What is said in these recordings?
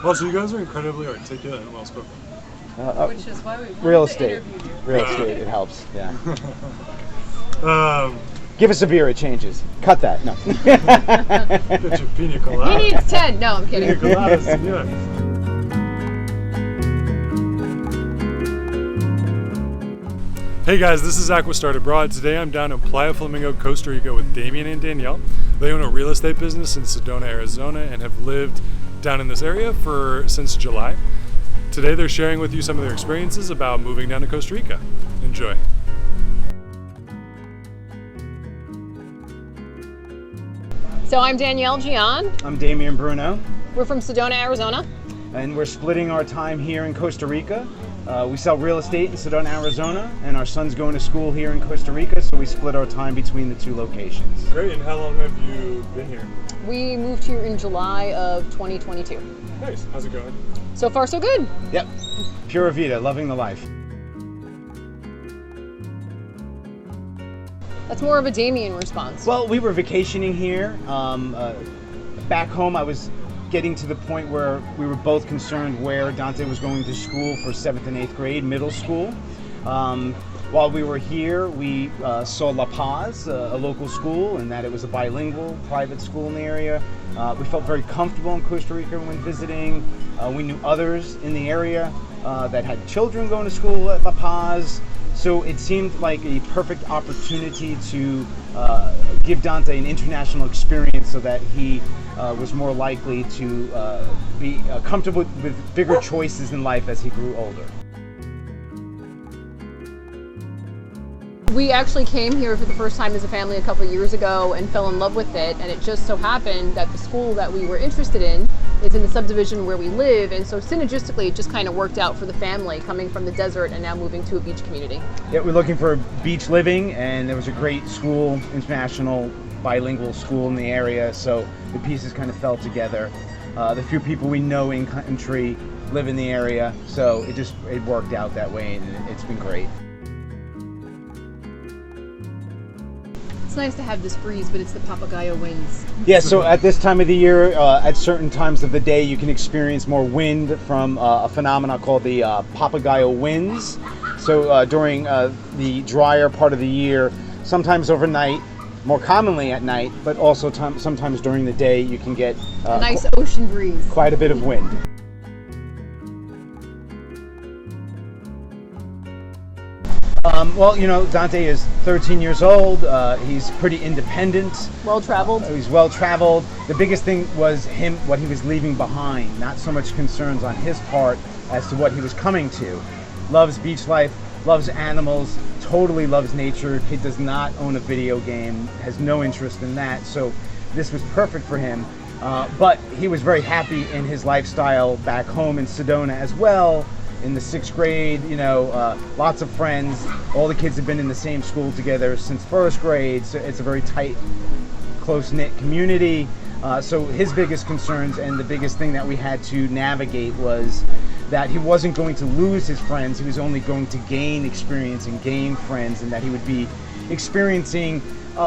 Well, so you guys are incredibly articulate and well spoken. Which is why we real estate. Real estate, it helps. Yeah. Um, Give us a beer, it changes. Cut that. No. Get your pina colada. He needs 10. No, I'm kidding. Pina coladas, senor. Hey guys, this is Aquastart Abroad. Today I'm down in Playa Flamingo, Costa Rica with Damian and Danielle. They own a real estate business in Sedona, Arizona and have lived down in this area since July. Today they're sharing with you some of their experiences about moving down to Costa Rica. Enjoy. So I'm Danielle Gian. I'm Damian Bruno, We're from Sedona, Arizona. and we're splitting our time here in Costa Rica. We sell real estate in Sedona, Arizona, and our son's going to school here in Costa Rica, so we split our time between the two locations. Great, and how long have you been here? We moved here in July of 2022. Nice, how's it going? So far, so good. Yep. Pura Vida, loving the life. That's more of a Damian response. Well, we were vacationing here. Back home, I was getting to the point where we were both concerned where Dante was going to school for 7th and 8th grade, middle school. While we were here, we saw La Paz, a local school, and that it was a bilingual private school in the area. We felt very comfortable in Costa Rica when visiting. We knew others in the area that had children going to school at La Paz. So it seemed like a perfect opportunity to give Dante an international experience so that he was more likely to be comfortable with bigger choices in life as he grew older. We actually came here for the first time as a family a couple of years ago and fell in love with it, and it just so happened that the school that we were interested in is in the subdivision where we live, and so synergistically it just kind of worked out for the family coming from the desert and now moving to a beach community. Yeah, we're looking for beach living, and there was a great school, international bilingual school in the area, so the pieces kind of fell together. The few people we know in country live in the area, so it worked out that way, and it's been great. It's nice to have this breeze, but it's the Papagayo winds. Yeah, so at this time of the year, at certain times of the day, you can experience more wind from a phenomenon called the Papagayo winds. So during the drier part of the year, sometimes overnight, more commonly at night, but also sometimes during the day, you can get a nice ocean breeze. Quite a bit of wind. Well, you know, Dante is 13 years old. He's pretty independent. Well-traveled. He's well-traveled. The biggest thing was what he was leaving behind, not so much concerns on his part as to what he was coming to. Loves beach life, loves animals, totally loves nature. Kid does not own a video game, has no interest in that, so this was perfect for him. But he was very happy in his lifestyle back home in Sedona as well. In the 6th grade, you know, lots of friends. All the kids have been in the same school together since 1st grade, so it's a very tight, close-knit community. So his biggest concerns and the biggest thing that we had to navigate was that he wasn't going to lose his friends, he was only going to gain experience and gain friends, and that he would be experiencing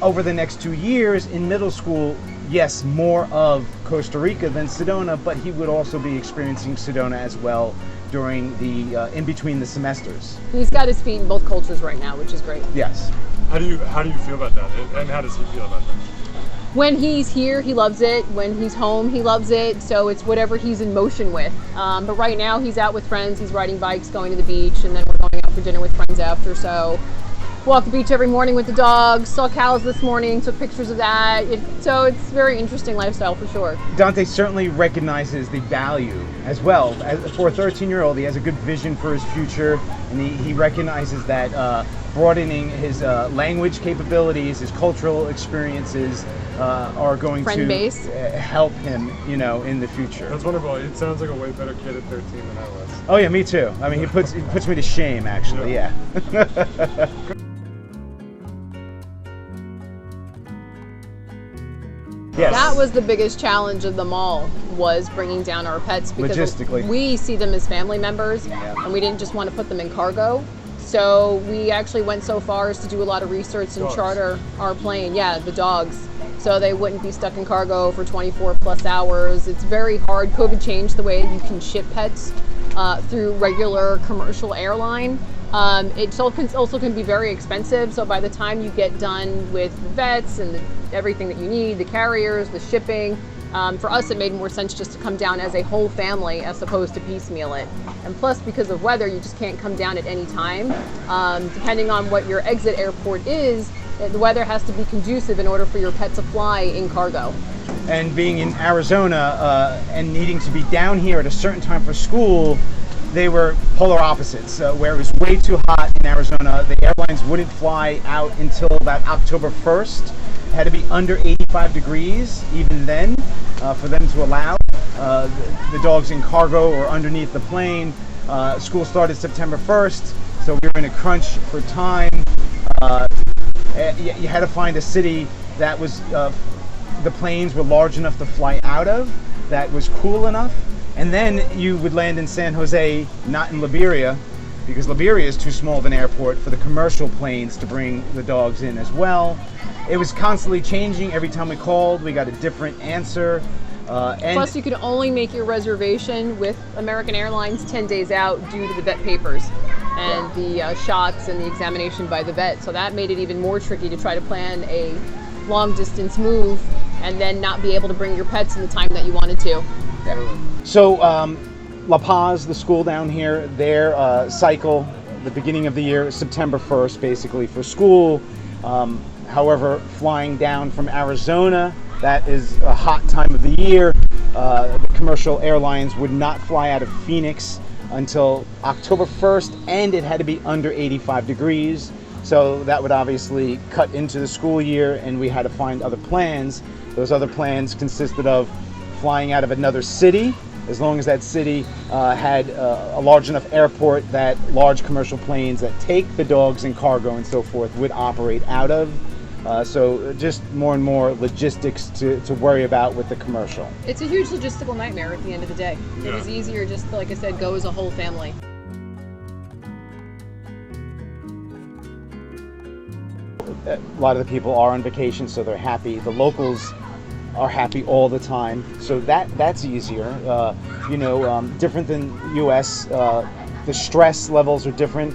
over the next 2 years in middle school, yes, more of Costa Rica than Sedona, but he would also be experiencing Sedona as well during the in between the semesters. He's got his feet in both cultures right now, which is great. Yes. How do you feel about that, and how does he feel about that? When he's here, he loves it. When he's home, he loves it. So it's whatever he's in motion with. But right now, he's out with friends. He's riding bikes, going to the beach, and then we're going out for dinner with friends after. So walk the beach every morning with the dogs. Saw cows this morning. Took pictures of that. So it's a very interesting lifestyle for sure. Dante certainly recognizes the value as well. For a 13-year-old, he has a good vision for his future, and he recognizes that broadening his language capabilities, his cultural experiences are going to help him, you know, in the future. That's wonderful. It sounds like a way better kid at 13 than I was. Oh yeah, me too. I mean, he puts me to shame, actually. Yeah. Yes. That was the biggest challenge of them all, was bringing down our pets, because logistically we see them as family members, and we didn't just want to put them in cargo. So we actually went so far as to do a lot of research and charter our plane. Yeah, the dogs. so they wouldn't be stuck in cargo for 24 plus hours. It's very hard. COVID changed the way you can ship pets through regular commercial airline. It also can be very expensive, so by the time you get done with the vets and everything that you need, the carriers, the shipping, for us it made more sense just to come down as a whole family as opposed to piecemeal it. And plus, because of weather, you just can't come down at any time. Depending on what your exit airport is, the weather has to be conducive in order for your pet to fly in cargo. And being in Arizona and needing to be down here at a certain time for school, they were polar opposites. Where it was way too hot in Arizona, the airlines wouldn't fly out until about October 1st. It had to be under 85 degrees even then for them to allow the dogs in cargo or underneath the plane. School started September 1st, so we were in a crunch for time. You had to find a city that was the planes were large enough to fly out of, that was cool enough. And then you would land in San Jose, not in Liberia, because Liberia is too small of an airport for the commercial planes to bring the dogs in as well. It was constantly changing. Every time we called, we got a different answer. And plus, you could only make your reservation with American Airlines 10 days out due to the vet papers and the shots and the examination by the vet. So that made it even more tricky to try to plan a long distance move and then not be able to bring your pets in the time that you wanted to. So La Paz, the school down here, their cycle, the beginning of the year, is September 1st, basically, for school. However, flying down from Arizona, that is a hot time of the year. The commercial airlines would not fly out of Phoenix until October 1st, and it had to be under 85 degrees. So that would obviously cut into the school year, and we had to find other plans. Those other plans consisted of flying out of another city, as long as that city had a large enough airport that large commercial planes that take the dogs and cargo and so forth would operate out of. So just more and more logistics to worry about with the commercial. It's a huge logistical nightmare at the end of the day. Yeah. It was easier just, like I said, go as a whole family. A lot of the people are on vacation, so they're happy. The locals are happy all the time, so that's easier. Different than U.S. The stress levels are different,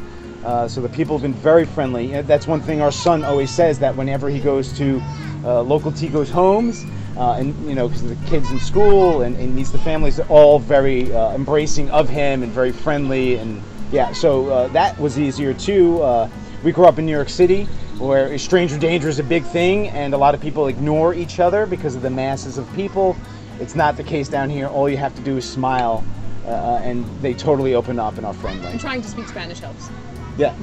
so the people have been very friendly. That's one thing our son always says, that whenever he goes to local Tico's homes, because of the kids in school and meets the families, they're all very embracing of him and very friendly, and so that was easier too. We grew up in New York City, where stranger danger is a big thing, and a lot of people ignore each other because of the masses of people. It's not the case down here. All you have to do is smile, and they totally open up and are friendly. And trying to speak Spanish helps. Yeah.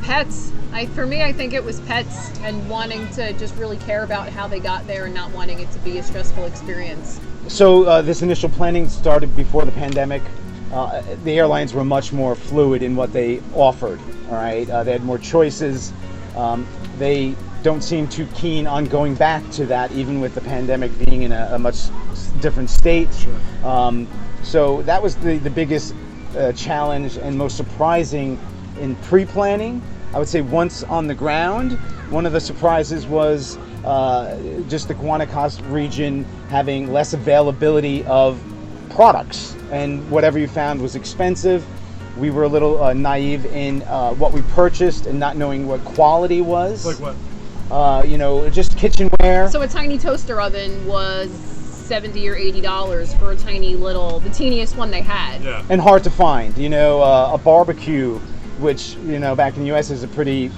Pets. For me, I think it was pets and wanting to just really care about how they got there and not wanting it to be a stressful experience. So this initial planning started before the pandemic. The airlines were much more fluid in what they offered. All right, they had more choices. They don't seem too keen on going back to that, even with the pandemic being in a much different state. Sure. So that was the biggest challenge and most surprising in pre-planning. I would say once on the ground, one of the surprises was just the Guanacaste region having less availability of products, and whatever you found was expensive. We were a little naive in what we purchased and not knowing what quality was. Like what? Just kitchenware. So a tiny toaster oven was $70 or $80 for a tiny little, the teeniest one they had. Yeah. And hard to find. A barbecue, which back in the U.S. is a pretty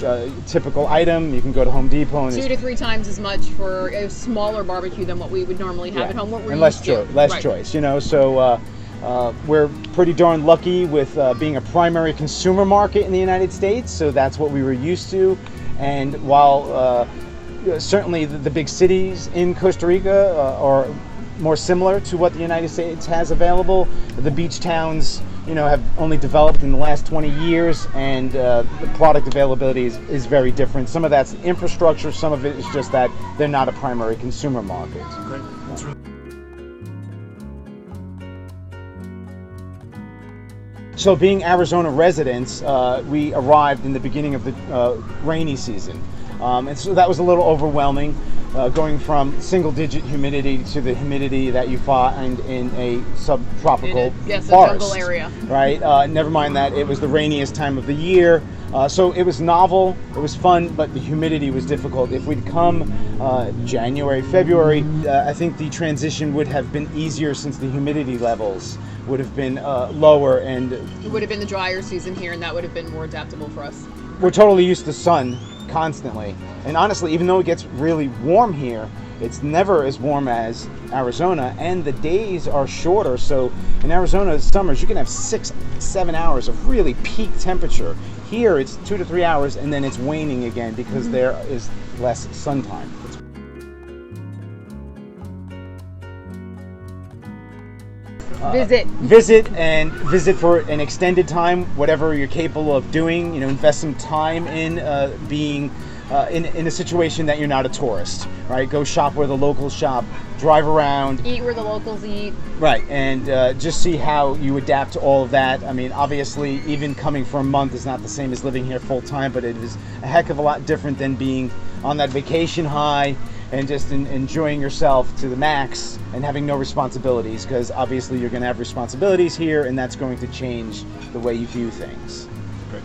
typical item. You can go to Home Depot and 2 to 3 times as much for a smaller barbecue than what we would normally have at home. What we're and less used to. Less choice. So we're pretty darn lucky with being a primary consumer market in the United States. So that's what we were used to. And while certainly the big cities in Costa Rica are more similar to what the United States has available, the beach towns have only developed in the last 20 years, and the product availability is very different. Some of that's infrastructure, some of it is just that they're not a primary consumer market. Great. So being Arizona residents, we arrived in the beginning of the rainy season. And so that was a little overwhelming, going from single-digit humidity to the humidity that you find in a subtropical yes, forest. a jungle area. Right? Never mind that it was the rainiest time of the year. So it was novel, it was fun, but the humidity was difficult. If we'd come January, February, I think the transition would have been easier since the humidity levels would have been lower, and It would have been the drier season here, and that would have been more adaptable for us. we're totally used to sun constantly. And honestly, even though it gets really warm here, it's never as warm as Arizona, and the days are shorter. So in Arizona summers, you can have 6-7 hours of really peak temperature. Here it's 2 to 3 hours, and then it's waning again because there is less sun time. Visit for an extended time, whatever you're capable of doing. Invest some time in being in a situation that you're not a tourist, right? Go shop where the locals shop, drive around, Eat where the locals eat. right, and just see how you adapt to all of that. I mean, obviously, even coming for a month is not the same as living here full time, but it is a heck of a lot different than being on that vacation high and just enjoying yourself to the max and having no responsibilities, because obviously you're going to have responsibilities here, and that's going to change the way you view things. Great.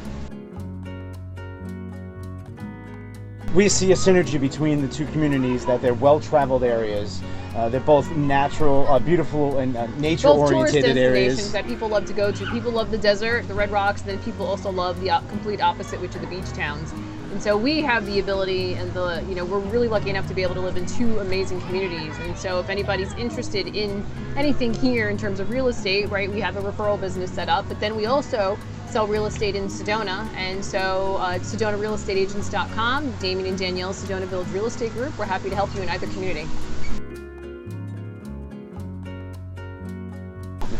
We see a synergy between the two communities, that they're well-traveled areas. They're both natural, beautiful, and Both tourist nature-oriented destinations areas. that people love to go to. People love the desert, the red rocks, and then people also love the complete opposite, which are the beach towns. And so we have the ability, and we're really lucky enough to be able to live in two amazing communities. And so if anybody's interested in anything here in terms of real estate, right, we have a referral business set up, but then we also sell real estate in Sedona. And so it's SedonaRealEstateAgents.com, Damian and Danielle, Sedona Village Real Estate Group. We're happy to help you in either community.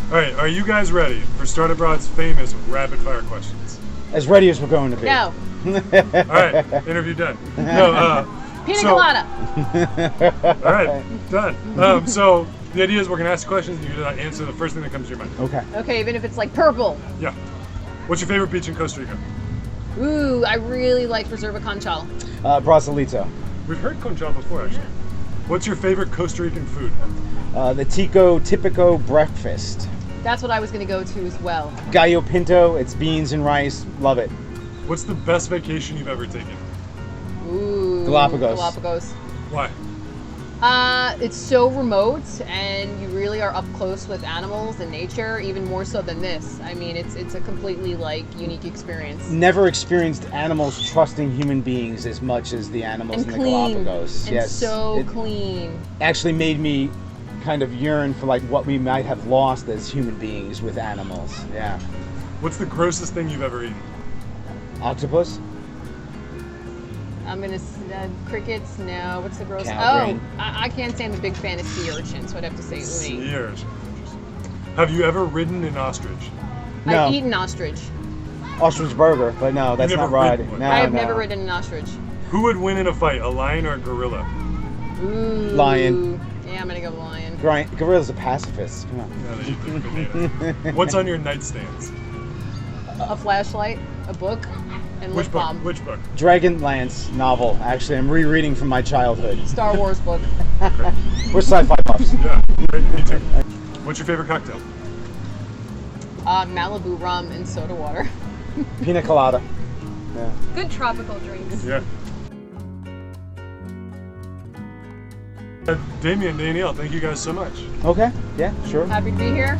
All right, are you guys ready for Start Abroad's famous rapid fire questions? As ready as we're going to be. No, All right, interview done. No, pina so- colada. All right, done. So the idea is we're gonna ask questions, and you're gonna answer the first thing that comes to your mind. Okay. Okay, even if it's like purple. Yeah. What's your favorite beach in Costa Rica? Ooh, I really like Reserva Conchal. Brasilito. We've heard Conchal before, actually. What's your favorite Costa Rican food? The Tico Típico breakfast. That's what I was going to go to as well. Gallo Pinto, it's beans and rice. Love it. What's the best vacation you've ever taken? Ooh. Galapagos. Galapagos. Why? It's so remote, and you really are up close with animals and nature, even more so than this. I mean, it's a completely unique experience. Never experienced animals trusting human beings as much as the animals And in the clean. Galapagos. And Yes. so It clean. actually made me kind of yearn for what we might have lost as human beings with animals. Yeah. What's the grossest thing you've ever eaten? Octopus? I'm gonna crickets. No, what's the gross? Cow brain. I can't say I'm a big fan of sea urchin, so I'd have to say uni. Sea urchin. Have you ever ridden an ostrich? No. I've eaten ostrich. Ostrich burger, but no, that's never not riding. ridden one. No, I have no. never ridden an ostrich. Who would win in a fight, a lion or a gorilla? Ooh. Lion. Yeah, I'm gonna go lion. Gorilla's a pacifist. Come on. Yeah, they eat the bananas. What's on your nightstands? A flashlight, a book, and lip Which book? balm. Which book? Dragonlance novel. Actually, I'm rereading from my childhood. Star Wars book. We're sci-fi buffs. Yeah, right, me too. What's your favorite cocktail? Malibu rum and soda water. Pina colada. Yeah. Good tropical drinks. Yeah. Damian, Danielle, thank you guys so much. Okay. Yeah. Sure. Happy to be here.